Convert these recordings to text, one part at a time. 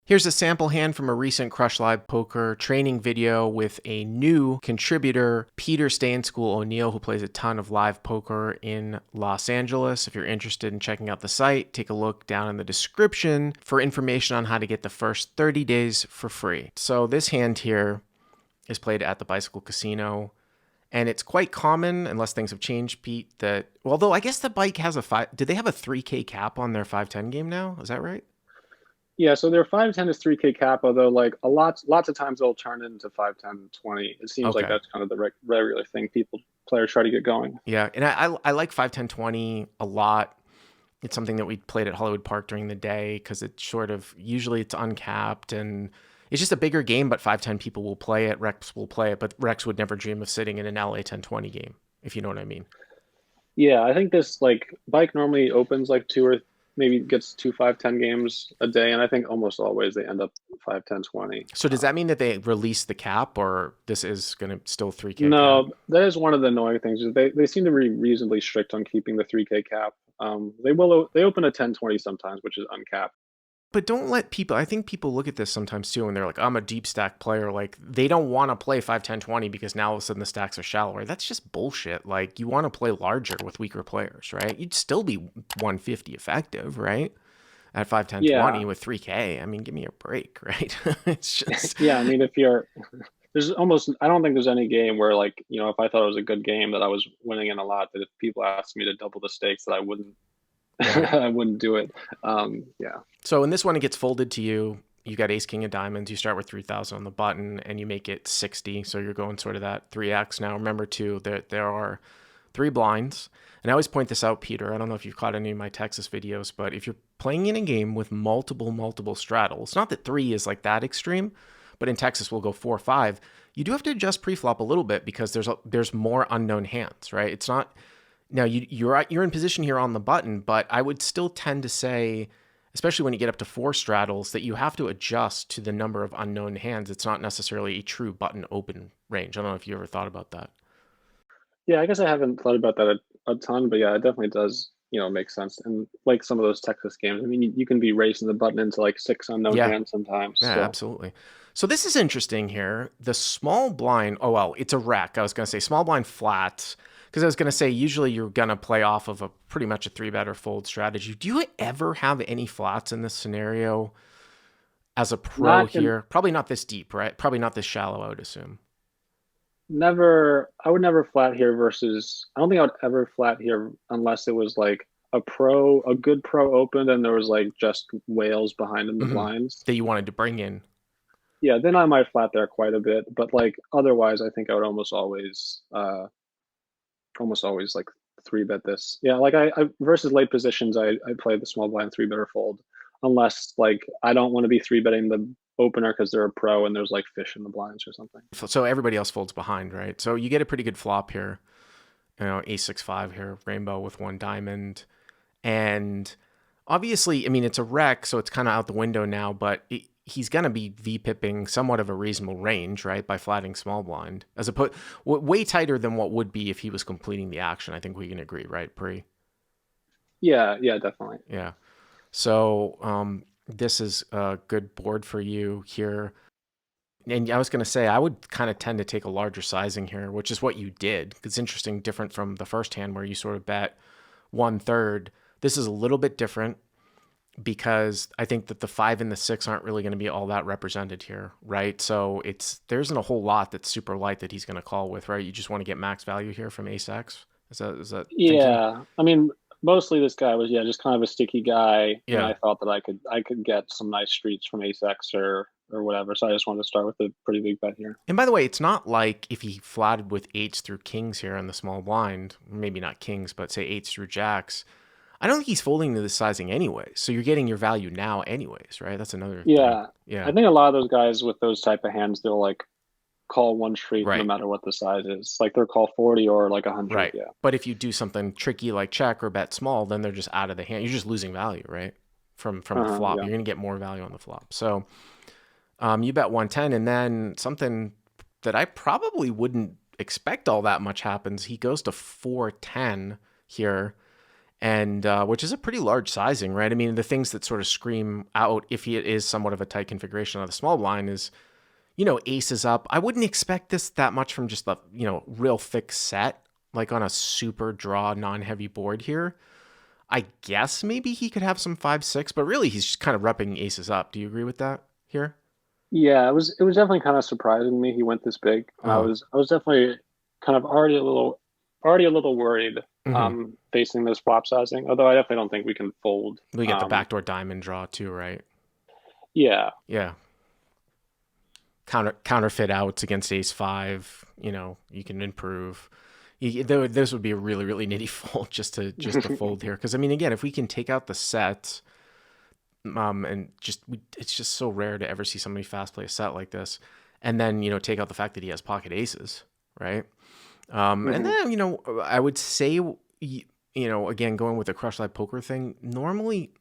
Here's a sample hand from a recent CrushLivePoker training video with a new contributor, Peter StayinSchool O'Neill, who plays a ton of live poker in Los Angeles. If you're interested in checking out the site, take a look down in the description for information on how to get the first 30 days for free. So this hand here is played at the Bicycle Casino. And it's quite common, unless things have changed, Pete, that, although I guess the bike has did they have a 3K cap on their 5-10 game now? Is that right? Yeah, so their 5-10 is 3K cap, although like lots of times they'll turn into 5-10, 20. It seems like Okay. that's kind of the regular thing players try to get going. Yeah, and I like 5-10, 20 a lot. It's something that we played at Hollywood Park during the day because it's sort of, usually it's uncapped and it's just a bigger game, but 5-10 people will play it. Rex will play it, but Rex would never dream of sitting in an LA 10-20 game, if you know what I mean. Yeah, I think this like bike normally opens like two or maybe gets 2 5-10 games a day, and I think almost always they end up 5-10, 20. So does that mean that they release the cap, or this is going to still 3K cap? No, that is one of the annoying things. Is they seem to be reasonably strict on keeping the 3K cap. They open a 10-20 sometimes, which is uncapped. But don't let people, I think people look at this sometimes too, and they're like, I'm a deep stack player. Like, they don't want to play 5-10, 20 because now all of a sudden the stacks are shallower. That's just bullshit. Like, you want to play larger with weaker players, right? You'd still be 150 effective, right? At 5-10, 20 with 3K. I mean, give me a break, right? It's just. Yeah, I mean, I don't think there's any game where like, if I thought it was a good game that I was winning in a lot, that if people asked me to double the stakes that I wouldn't. Yeah. I wouldn't do it. Yeah. So in this one, it gets folded to you. You got ace, king of diamonds. You start with 3,000 on the button and you make it 60. So you're going sort of that 3x. Now, remember too, there are 3 blinds. And I always point this out, Peter. I don't know if you've caught any of my Texas videos, but if you're playing in a game with multiple straddles, not that 3 is like that extreme, but in Texas we'll go 4, 5. You do have to adjust preflop a little bit because there's more unknown hands, right? It's not. Now, you're in position here on the button, but I would still tend to say, especially when you get up to 4 straddles, that you have to adjust to the number of unknown hands. It's not necessarily a true button open range. I don't know if you ever thought about that. Yeah, I guess I haven't thought about that a ton, but yeah, it definitely does, make sense. And like some of those Texas games, I mean, you can be racing the button into like 6 unknown hands sometimes. Yeah, so. Absolutely. So this is interesting here. The small blind, oh, well, it's a rec. I was going to say small blind flat. Because I was going to say, usually you're going to play off of a pretty much a 3-bet or fold strategy. Do you ever have any flats in this scenario as a pro here? Probably not this deep, right? Probably not this shallow, I would assume. Never. I would never flat here versus, I don't think I would ever flat here unless it was like a good pro opened and there was like just whales behind in the blinds. That you wanted to bring in. Yeah, then I might flat there quite a bit. But like otherwise, I think I would almost always like 3-bet this. Yeah, like I versus late positions, I play the small blind 3-bet or fold, unless like I don't want to be 3-betting the opener because they're a pro and there's like fish in the blinds or something. So everybody else folds behind, right? So you get a pretty good flop here. A6-5 here, rainbow with 1 diamond, and obviously, I mean, it's a rec, so it's kind of out the window now, but he's going to be V-pipping somewhat of a reasonable range, right, by flatting small blind, as opposed way tighter than what would be if he was completing the action. I think we can agree, right, Pri? Yeah, definitely. Yeah. So this is a good board for you here. And I was going to say, I would kind of tend to take a larger sizing here, which is what you did. It's interesting, different from the first hand where you sort of bet 1/3. This is a little bit different, because I think that the 5 and the 6 aren't really going to be all that represented here, right? So there isn't a whole lot that's super light that he's going to call with, right? You just want to get max value here from ace-x. Is that Yeah, thinking? I mean, mostly this guy was just kind of a sticky guy, Yeah. and I thought that I could get some nice streets from ace-x or whatever. So I just wanted to start with a pretty big bet here. And by the way, it's not like if he flatted with 8s through kings here on the small blind, maybe not kings, but say 8s through jacks, I don't think he's folding to the sizing anyway. So you're getting your value now anyways, right? That's another thing. Yeah. I think a lot of those guys with those type of hands, they'll like call 1 street right. no matter what the size is. Like they'll call 40 or like 100. Right. Yeah. But if you do something tricky like check or bet small, then they're just out of the hand. You're just losing value, right? From the flop. Yeah. You're going to get more value on the flop. So you bet 110, and then something that I probably wouldn't expect all that much happens. He goes to 410 here. and which is a pretty large sizing, right? I mean, the things that sort of scream out if he is somewhat of a tight configuration on the small blind is, aces up. I wouldn't expect this that much from just the, real thick set, like on a super draw non-heavy board here. I guess maybe he could have some 5-6, but really he's just kind of repping aces up. Do you agree with that here? Yeah, it was definitely kind of surprising me he went this big, and Uh-huh. I was definitely kind of already a little worried Mm-hmm. facing this flop sizing. Although I definitely don't think we can fold. We get the backdoor diamond draw too, right? Yeah, Yeah. Counterfeit outs against ace five. You can improve. This would be a really really nitty fold just to fold here, because I mean, again, if we can take out the set, and it's just so rare to ever see somebody fast play a set like this, and then take out the fact that he has pocket aces, right? And hmm then I would say, again, going with the crush live poker thing, normally,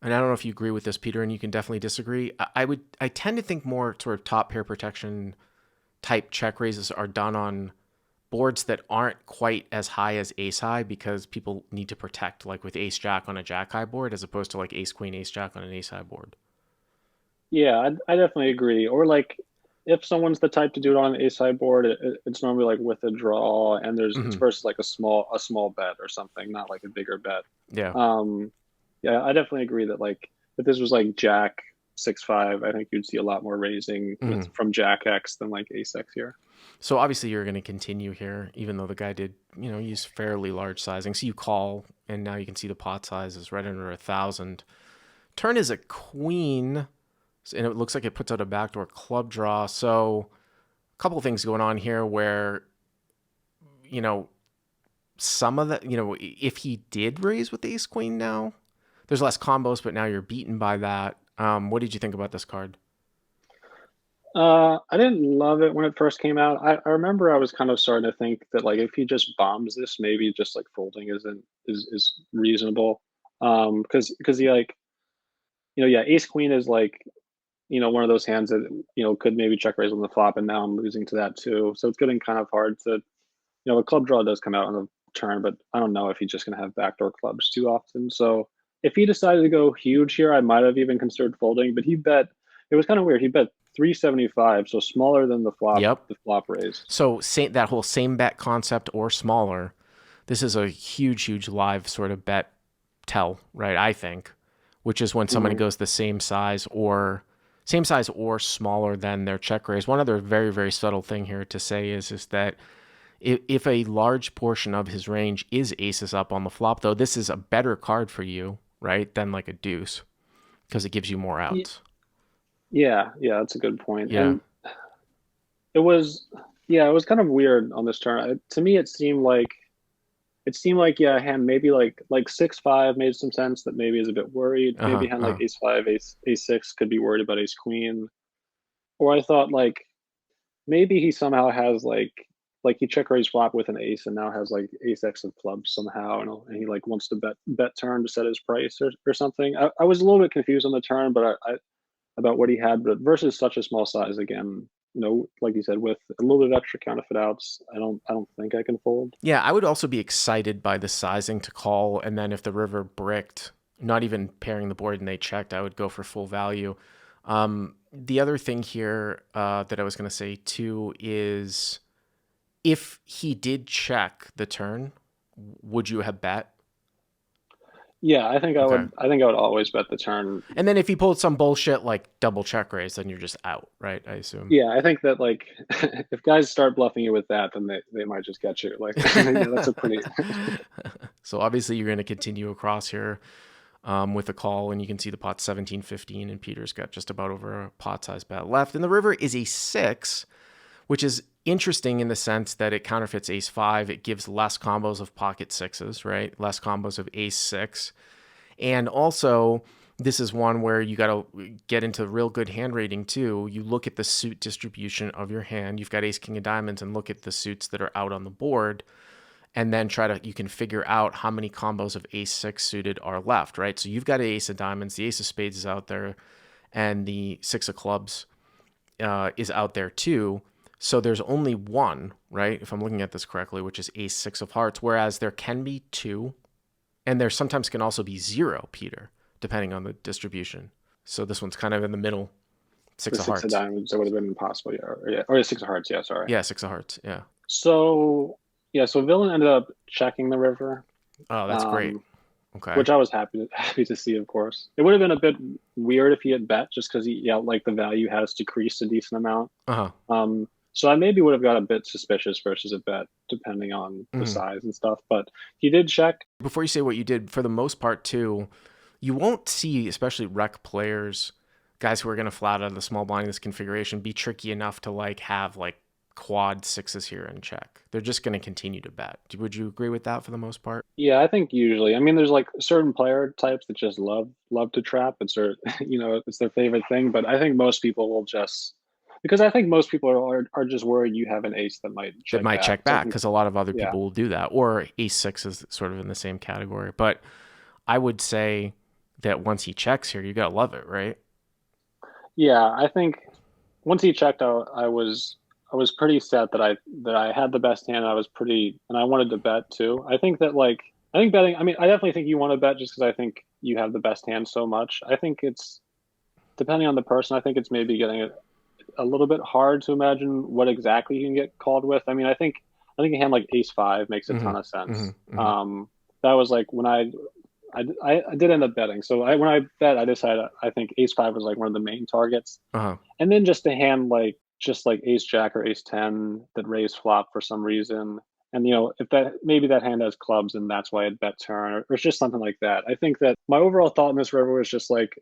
and I don't know if you agree with this, Peter, and you can definitely disagree. I tend to think more sort of top pair protection type check raises are done on boards that aren't quite as high as ace high, because people need to protect, like with ace jack on a jack high board, as opposed to like ace queen ace jack on an ace high board. yeah, I definitely agree. Or like if someone's the type to do it on an ace high board, it's normally like with a draw, and it's Hmm. versus like a small bet or something, not like a bigger bet. Yeah. Um, yeah, I definitely agree that like if this was like Jack 6-5, I think you'd see a lot more raising with Hmm. from Jack X than like Ace X here. So obviously you're going to continue here, even though the guy did, use fairly large sizing. So you call, and now you can see the pot size is right under 1,000. Turn is a queen, and it looks like it puts out a backdoor club draw. So a couple of things going on here where, you know, some of the, if he did raise with ace queen now, there's less combos, but now you're beaten by that. What did you think about this card? I didn't love it when it first came out. I remember I was kind of starting to think that like if he just bombs this, maybe just like folding is reasonable. Because he like yeah, Ace Queen is like one of those hands that could maybe check raise on the flop, and now I'm losing to that too. So it's getting kind of hard to a club draw does come out on the turn, but I don't know if he's just going to have backdoor clubs too often. So if he decided to go huge here, I might have even considered folding. But he bet it was kind of weird. He bet 375, so smaller than the flop Yep. the flop raise. So that whole same bet concept or smaller, this is a huge, huge live sort of bet tell, right? I think, which is when somebody hmm goes the same size or smaller than their check raise. One other very, very subtle thing here to say is that if a large portion of his range is aces up on the flop, though, this is a better card for you, right, than like a deuce, because it gives you more outs. Yeah, that's a good point. Yeah. And it was yeah, it was kind of weird on this turn. To me, it seemed like yeah, a hand maybe like 6-5 made some sense. That maybe is a bit worried. Uh huh. Maybe a hand like Uh-huh. Ace 5, Ace 6 could be worried about Ace Queen. Or I thought like maybe he somehow has like he check raised flop with an ace and now has like Ace X of clubs somehow, and he like wants to bet turn to set his price or something. I was a little bit confused on the turn, but I about what he had, but versus such a small size again. Like you said, with a little bit of extra counterfeit outs, I don't think I can fold. Yeah, I would also be excited by the sizing to call, and then if the river bricked, not even pairing the board and they checked, I would go for full value. The other thing here that I was going to say too is, if he did check the turn, would you have bet? Yeah, I think I Okay. would. I think I would always bet the turn. And then if he pulled some bullshit like double check raise, then you're just out, right? I assume. Yeah, I think that like if guys start bluffing you with that, then they might just get you. Like, yeah, that's a pretty. So obviously you're going to continue across here with a call, and you can see the pot 17-15, and Peter's got just about over a pot size bet left. And the river is a 6, which is interesting in the sense that it counterfeits ace 5. It gives less combos of pocket sixes, right? Less combos of ace 6. And also, this is one where you got to get into real good hand rating too. You look at the suit distribution of your hand. You've got ace king of diamonds, and look at the suits that are out on the board, and then you can figure out how many combos of ace 6 suited are left, right? So you've got an ace of diamonds, the ace of spades is out there, and the 6 of clubs is out there too. So there's only one, right? If I'm looking at this correctly, which is ace 6 of hearts, whereas there can be two And there sometimes can also be 0, Peter, depending on the distribution. So this one's kind of in the middle. The 6 of six of hearts. diamonds, that would have been impossible. Yeah, or the six of hearts. Yeah, sorry. Yeah, 6 of hearts. Yeah. So yeah, so villain ended up checking the river, Oh, that's great. um, Okay. which I was happy to see. Of course, it would have been a bit weird if he had bet, just because he, yeah, like the value has decreased a decent amount. Uh-huh. So I maybe would have got a bit suspicious versus a bet, depending on the Mhm. size and stuff. But he did check. Before you say what you did, for the most part, too, you won't see, especially rec players, guys who are going to flat out of the small blind in this configuration, be tricky enough to like have like quad sixes here and check. They're just going to continue to bet. Would you agree with that for the most part? Yeah, I think usually. I mean, there's like certain player types that just love to trap. It's their it's their favorite thing. But I think most people will just, because I think most people are just worried you have an ace that might That check might back. check So I back think, because a lot of other yeah, people will do that. Or ace six is sort of in the same category. But I would say that once he checks here, you got to love it, right? yeah. I think once he checked out, I was pretty set that I had the best hand. I was pretty, and I wanted to bet too. I think that like I think betting. I mean, I definitely think you want to bet just because I think you have the best hand so much. I think it's depending on the person. I think it's maybe getting a little bit hard to imagine what exactly you can get called with. I mean, I think a hand like Ace Five makes a Mm-hmm. ton of sense. Mm-hmm. Mm-hmm. That was like when I did end up betting. So when I bet, I decided I think Ace Five was like one of the main targets, Uh-huh. and then just a hand like just like Ace Jack or Ace Ten that raised flop for some reason. And if that maybe that hand has clubs and that's why it bet turn, or it's just something like that. I think that my overall thought in this river was just like,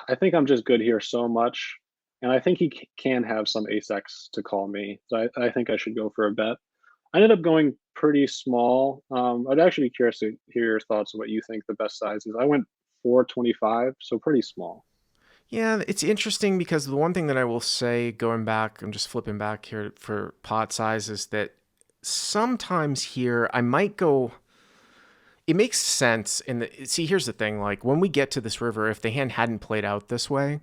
I think I'm just good here so much, and I think he can have some ace X to call me. So I think I should go for a bet. I ended up going pretty small. I'd actually be curious to hear your thoughts on what you think the best size is. I went 425, so pretty small. Yeah, it's interesting because the one thing that I will say, going back, I'm just flipping back here for pot size, is that sometimes here I might go. It makes sense in the see. Here's the thing: like when we get to this river, if the hand hadn't played out this way,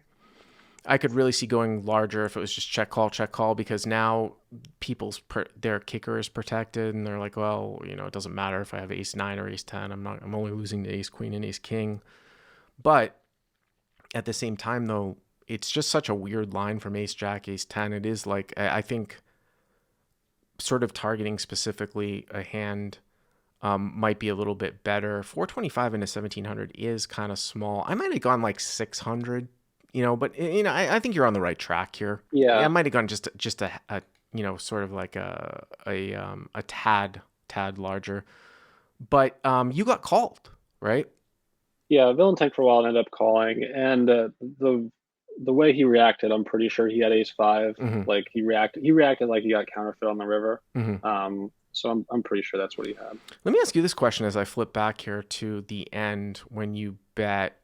I could really see going larger if it was just check call, because now their kicker is protected, and they're like, well, it doesn't matter if I have ace nine or ace ten. I'm only losing to ace queen and ace king, but at the same time, though, it's just such a weird line from ace jack, ace 10. It is like, I think, sort of targeting specifically a hand might be a little bit better. 425 into 1700 is kind of small. I might have gone like 600, but I think you're on the right track here. I Yeah, might have gone just a sort of like a tad larger, but you got called, right? yeah. Villain tanked for a while and ended up calling, and the way he reacted, I'm pretty sure he had ace five. Mm-hmm. Like he reacted like he got counterfeit on the river. Mm-hmm. So I'm pretty sure that's what he had. Let me ask you this question as I flip back here to the end when you bet.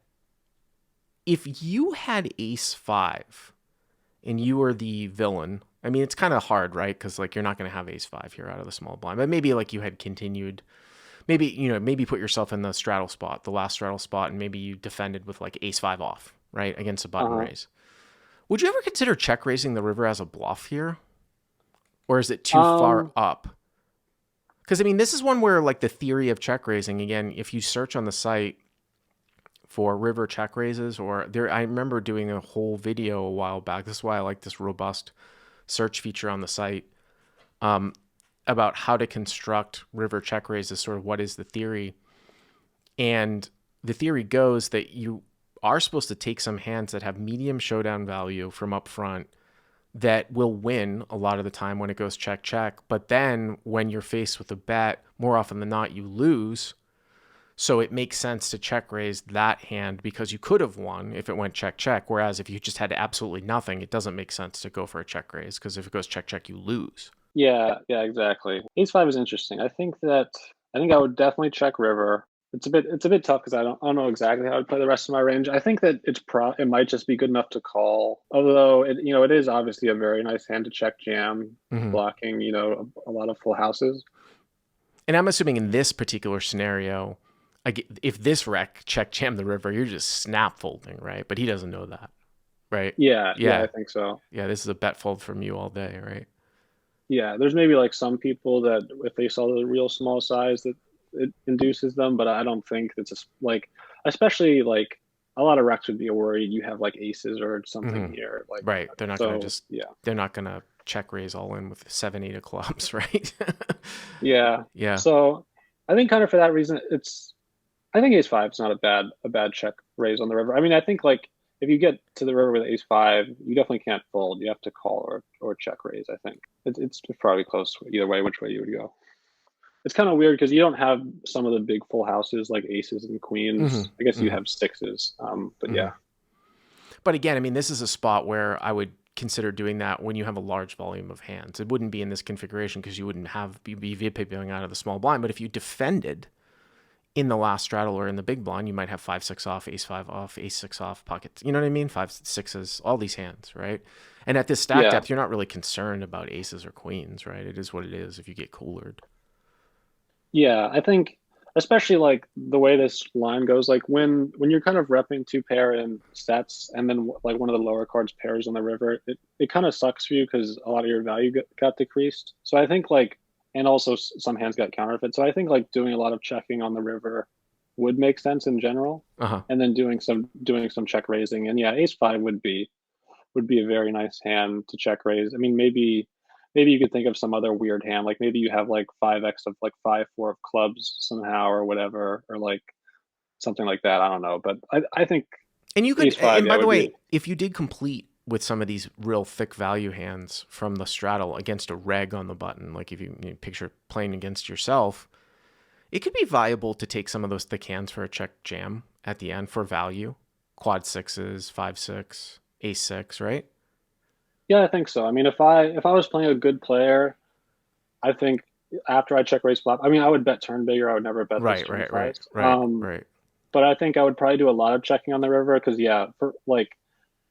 If you had ace five and you were the villain, I mean, it's kind of hard, right? Because like you're not going to have ace five here out of the small blind, but maybe like you had continued, maybe put yourself in the straddle spot, the last straddle spot, and maybe you defended with like ace five off, right, against a button Uh-huh. raise. Would you ever consider check raising the river as a bluff here, or is it too far Um, up? Because I mean, this is one where like the theory of check raising, again, if you search on the site for river check raises, or there, I remember doing a whole video a while back. This is why I like this robust search feature on the site, um, about how to construct river check raises, sort of what is the theory. And the theory goes that you are supposed to take some hands that have medium showdown value from up front that will win a lot of the time when it goes check check. But then when you're faced with a bet, more often than not, you lose. So it makes sense to check raise that hand because you could have won if it went check check. Whereas if you just had absolutely nothing, it doesn't make sense to go for a check raise because if it goes check check, you lose. yeah, yeah, exactly. Ace five is interesting. I think I would definitely check river. It's a bit tough because I don't know exactly how I'd play the rest of my range. I think that it might just be good enough to call. Although it is obviously a very nice hand to check jam, Mm-hmm. blocking, a lot of full houses. And I'm assuming in this particular scenario, if this wreck check jam the river, you're just snap folding, right? But he doesn't know that, right? Yeah, yeah, I Yeah. think so. Yeah. This is a bet fold from you all day, right? Yeah, there's maybe like some people that if they saw the real small size that it induces them, but I don't think it's like, especially like a lot of wrecks would be worried you have like aces or something here. Like, Right. They're not going to so just, yeah. they're not going to check raise all in with 7-8 of clubs, right? Yeah. Yeah. So I think kind of for that reason, I think ace five is not a bad check raise on the river. I mean, I think like if you get to the river with ace five, you definitely can't fold. You have to call or check raise. I think it's probably close either way, which way you would go. It's kind of weird because you don't have some of the big full houses like aces and queens. I guess you have sixes, but yeah. But again, I mean, this is a spot where I would consider doing that when you have a large volume of hands. It wouldn't be in this configuration because you wouldn't have be VPing out of the small blind. But if you defended in the last straddle or in the big blind, you might have 5-6 off, ace 5 off, ace 6 off pockets. You know what I mean? 5-6s, all these hands, right? And at this stack depth, you're not really concerned about aces or queens, right? It is what it is if you get coolered. Yeah, I think especially like the way this line goes, like when you're kind of repping two pair in sets, and then like one of the lower cards pairs on the river, it kind of sucks for you because a lot of your value got decreased. So I think like, and also some hands got counterfeit. So I think like doing a lot of checking on the river would make sense in general, and then doing some check raising. And yeah, ace five would be a very nice hand to check raise. I mean, maybe you could think of some other weird hand, like maybe you have like 5x of like 5-4 of clubs somehow or whatever, or like something like that. I don't know, but I think and you could ace five, and by the way, if you did complete with some of these real thick value hands from the straddle against a reg on the button, like if you picture playing against yourself, it could be viable to take some of those thick hands for a check jam at the end for value, quad sixes, 5-6, ace 6, right? Yeah, I think so. I mean, if I was playing a good player, I think after I check raise flop, I mean, I would bet turn bigger. I would never bet this turn size. Right. But I think I would probably do a lot of checking on the river because yeah, for like,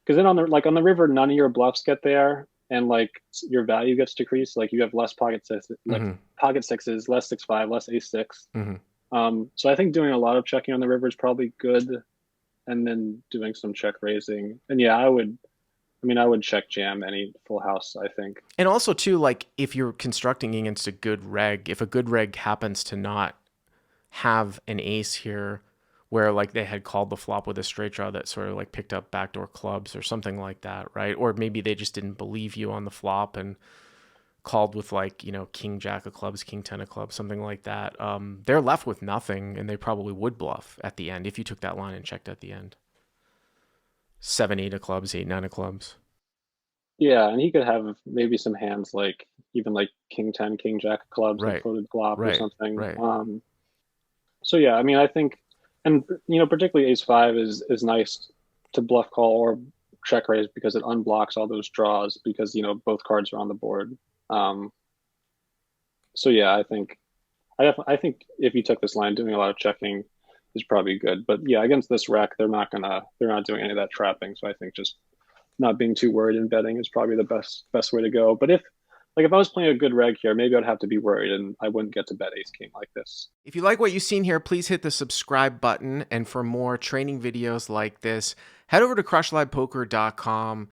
because then on the river, none of your bluffs get there, and like your value gets decreased. Like you have less pocket sixes, pocket sixes, less 6-5, less ace 6. So I think doing a lot of checking on the river is probably good, and then doing some check raising. And yeah, I would check jam any full house, I think. And also too, like if you're constructing against a good reg, if a good reg happens to not have an ace here, where like they had called the flop with a straight draw that sort of like picked up backdoor clubs or something like that, right? Or maybe they just didn't believe you on the flop and called with like, king jack of clubs, king 10 of clubs, something like that. They're left with nothing, and they probably would bluff at the end if you took that line and checked at the end. 7-8 of clubs, 8-9 of clubs. Yeah, and he could have maybe some hands like even like king 10, king jack of clubs, like floated flop or something. Right. So yeah, I mean, I think, and particularly ace five is nice to bluff call or check raise because it unblocks all those draws because both cards are on the board. So yeah, I think if you took this line, doing a lot of checking is probably good. But yeah, against this rack, they're not doing any of that trapping. So I think just not being too worried in betting is probably the best way to go. But if I was playing a good reg here, maybe I'd have to be worried and I wouldn't get to bet ace king like this. If you like what you've seen here, please hit the subscribe button. And for more training videos like this, head over to CrushLivePoker.com.